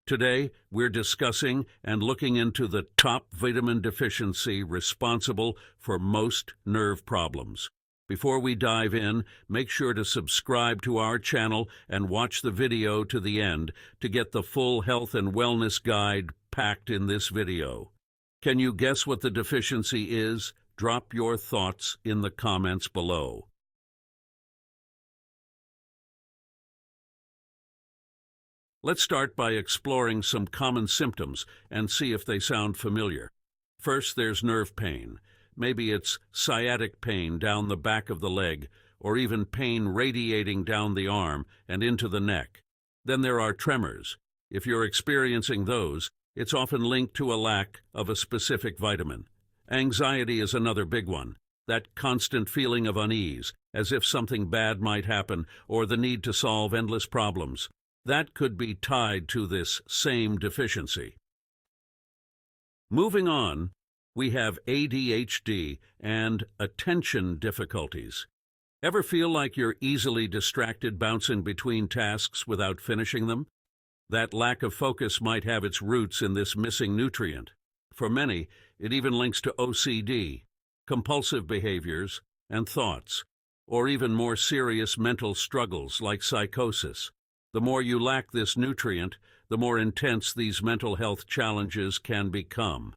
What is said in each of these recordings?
Today, we're discussing and looking into the top vitamin deficiency responsible for most nerve problems. Before we dive in, make sure to subscribe to our channel and watch the video to the end to get the full health and wellness guide packed in this video. Can you guess what the deficiency is? Drop your thoughts in the comments below. Let's start by exploring some common symptoms and see if they sound familiar. First, there's nerve pain. Maybe it's sciatic pain down the back of the leg, or even pain radiating down the arm and into the neck. Then there are tremors. If you're experiencing those, it's often linked to a lack of a specific vitamin. Anxiety is another big one. That constant feeling of unease, as if something bad might happen, or the need to solve endless problems. That could be tied to this same deficiency. Moving on, we have ADHD and attention difficulties. Ever feel like you're easily distracted bouncing between tasks without finishing them? That lack of focus might have its roots in this missing nutrient. For many, it even links to OCD, compulsive behaviors, and thoughts, or even more serious mental struggles like psychosis. The more you lack this nutrient, the more intense these mental health challenges can become.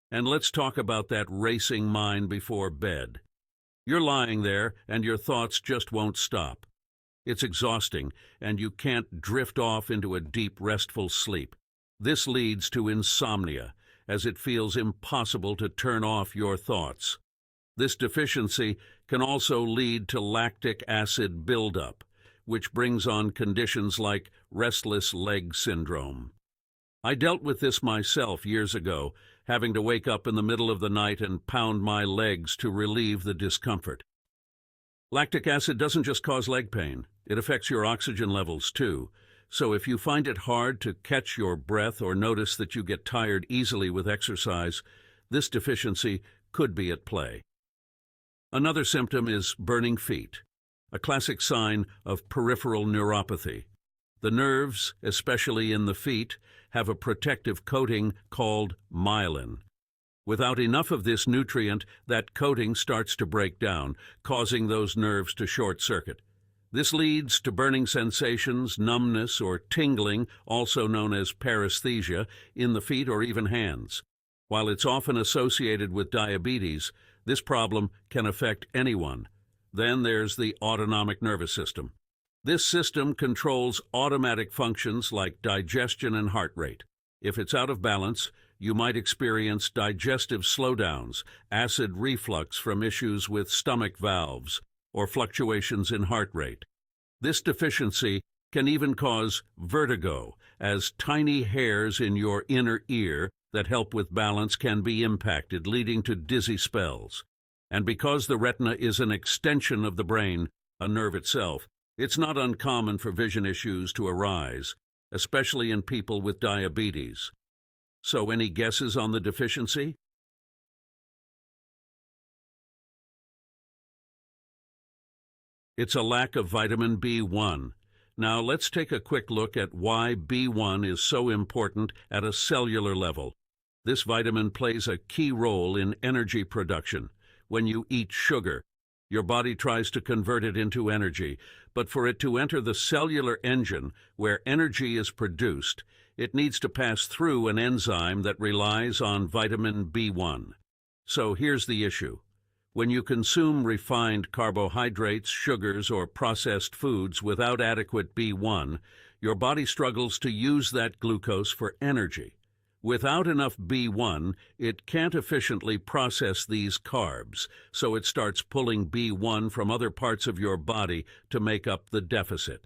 And let's talk about that racing mind before bed. You're lying there and your thoughts just won't stop. It's exhausting and you can't drift off into a deep, restful sleep. This leads to insomnia, as it feels impossible to turn off your thoughts. This deficiency can also lead to lactic acid buildup, which brings on conditions like restless leg syndrome. I dealt with this myself years ago, having to wake up in the middle of the night and pound my legs to relieve the discomfort. Lactic acid doesn't just cause leg pain, it affects your oxygen levels too. So if you find it hard to catch your breath or notice that you get tired easily with exercise, this deficiency could be at play. Another symptom is burning feet, a classic sign of peripheral neuropathy. The nerves, especially in the feet, have a protective coating called myelin. Without enough of this nutrient, that coating starts to break down, causing those nerves to short-circuit. This leads to burning sensations, numbness, or tingling, also known as paresthesia, in the feet or even hands. While it's often associated with diabetes, this problem can affect anyone. Then there's the autonomic nervous system. This system controls automatic functions like digestion and heart rate. If it's out of balance, you might experience digestive slowdowns, acid reflux from issues with stomach valves, or fluctuations in heart rate. This deficiency can even cause vertigo, as tiny hairs in your inner ear that help with balance can be impacted, leading to dizzy spells. And because the retina is an extension of the brain, a nerve itself, it's not uncommon for vision issues to arise, especially in people with diabetes. So any guesses on the deficiency? It's a lack of vitamin B1. Now let's take a quick look at why B1 is so important at a cellular level. This vitamin plays a key role in energy production. When you eat sugar, your body tries to convert it into energy, but for it to enter the cellular engine where energy is produced, it needs to pass through an enzyme that relies on vitamin B1. So here's the issue. When you consume refined carbohydrates, sugars, or processed foods without adequate B1, your body struggles to use that glucose for energy. Without enough B1, it can't efficiently process these carbs, so it starts pulling B1 from other parts of your body to make up the deficit.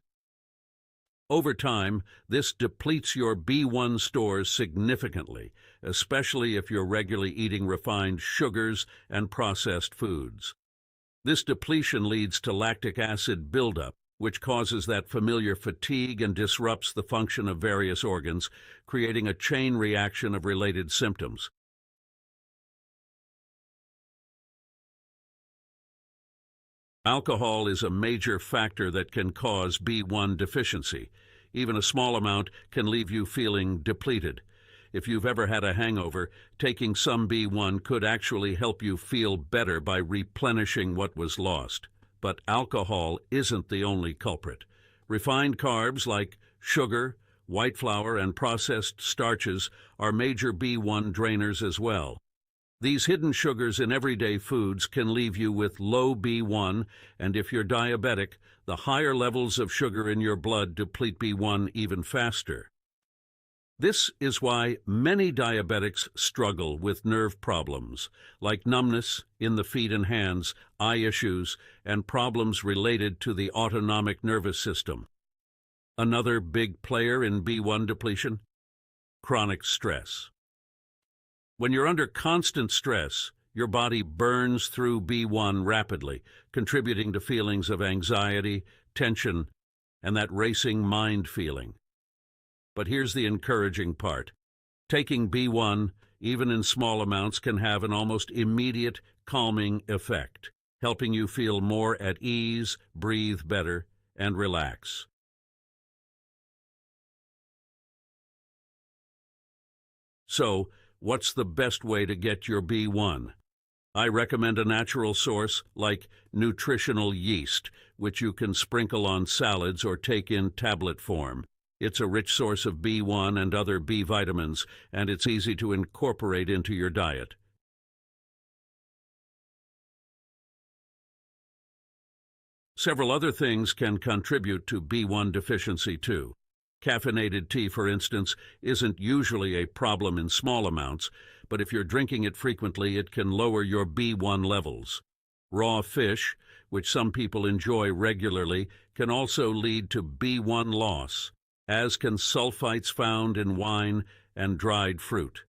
Over time, this depletes your B1 stores significantly, especially if you're regularly eating refined sugars and processed foods. This depletion leads to lactic acid buildup, which causes that familiar fatigue and disrupts the function of various organs, creating a chain reaction of related symptoms. Alcohol is a major factor that can cause B1 deficiency. Even a small amount can leave you feeling depleted. If you've ever had a hangover, taking some B1 could actually help you feel better by replenishing what was lost. But alcohol isn't the only culprit. Refined carbs like sugar, white flour, and processed starches are major B1 drainers as well. These hidden sugars in everyday foods can leave you with low B1, and if you're diabetic, the higher levels of sugar in your blood deplete B1 even faster. This is why many diabetics struggle with nerve problems, like numbness in the feet and hands, eye issues, and problems related to the autonomic nervous system. Another big player in B1 depletion? Chronic stress. When you're under constant stress, your body burns through B1 rapidly, contributing to feelings of anxiety, tension, and that racing mind feeling. But here's the encouraging part. Taking B1, even in small amounts, can have an almost immediate calming effect, helping you feel more at ease, breathe better, and relax. So, what's the best way to get your B1? I recommend a natural source like nutritional yeast, which you can sprinkle on salads or take in tablet form. It's a rich source of B1 and other B vitamins, and it's easy to incorporate into your diet. Several other things can contribute to B1 deficiency too. Caffeinated tea, for instance, isn't usually a problem in small amounts, but if you're drinking it frequently, it can lower your B1 levels. Raw fish, which some people enjoy regularly, can also lead to B1 loss, as can sulfites found in wine and dried fruit.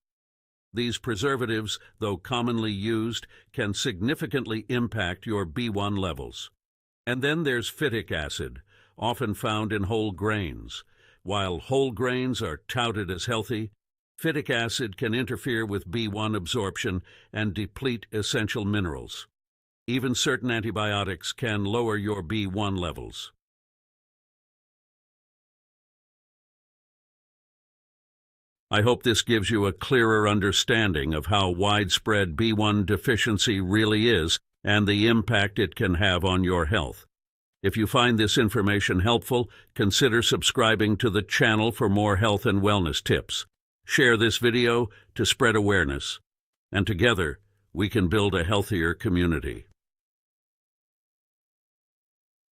These preservatives, though commonly used, can significantly impact your B1 levels. And then there's phytic acid, often found in whole grains. While whole grains are touted as healthy, phytic acid can interfere with B1 absorption and deplete essential minerals. Even certain antibiotics can lower your B1 levels. I hope this gives you a clearer understanding of how widespread B1 deficiency really is and the impact it can have on your health. If you find this information helpful, consider subscribing to the channel for more health and wellness tips. Share this video to spread awareness, and together we can build a healthier community.